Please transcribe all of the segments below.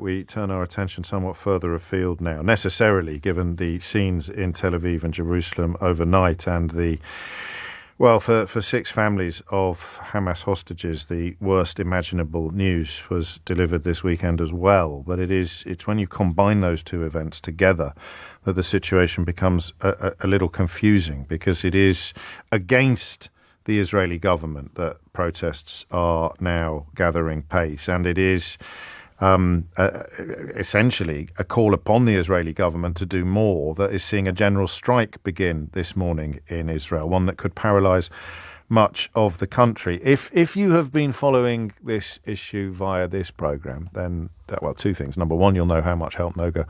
We turn our attention somewhat further afield now, necessarily, given the scenes in Tel Aviv and Jerusalem overnight and for 6 families of Hamas hostages, the worst imaginable news was delivered this weekend as well. But it's when you combine those two events together that the situation becomes a little confusing, because it is against the Israeli government that protests are now gathering pace, and it is essentially a call upon the Israeli government to do more that is seeing a general strike begin this morning in Israel, one that could paralyze much of the country. If you have been following this issue via this program, then, 2 things. Number one, you'll know how much help Noga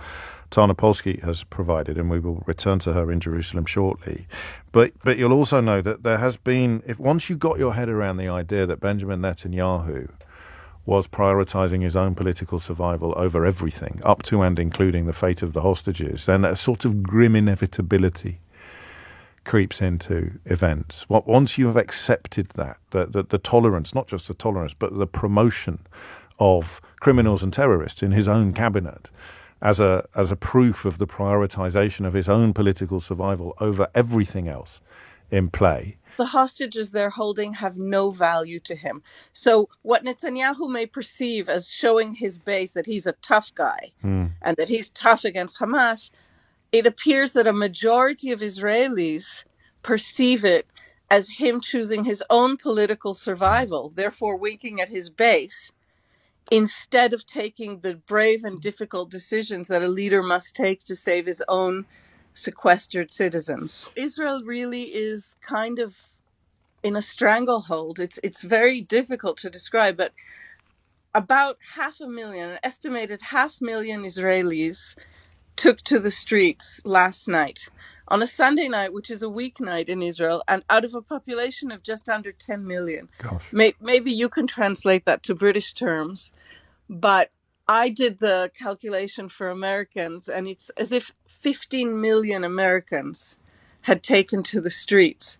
Tarnopolsky has provided, and we will return to her in Jerusalem shortly. But you'll also know that there has been, once you got your head around the idea that Benjamin Netanyahu was prioritizing his own political survival over everything, up to and including the fate of the hostages, then a sort of grim inevitability creeps into events. Once you have accepted that, the tolerance, not just the tolerance, but the promotion of criminals and terrorists in his own cabinet as a proof of the prioritization of his own political survival over everything else in play, the hostages they're holding have no value to him. So what Netanyahu may perceive as showing his base that he's a tough guy and that he's tough against Hamas, it appears that a majority of Israelis perceive it as him choosing his own political survival, therefore winking at his base, instead of taking the brave and difficult decisions that a leader must take to save his own sequestered citizens. Israel really is kind of in a stranglehold. It's very difficult to describe, but about 500,000, an estimated 500,000 Israelis took to the streets last night on a Sunday night, which is a weeknight in Israel, and out of a population of just under 10 million. Gosh. Maybe you can translate that to British terms, but I did the calculation for Americans, and it's as if 15 million Americans had taken to the streets.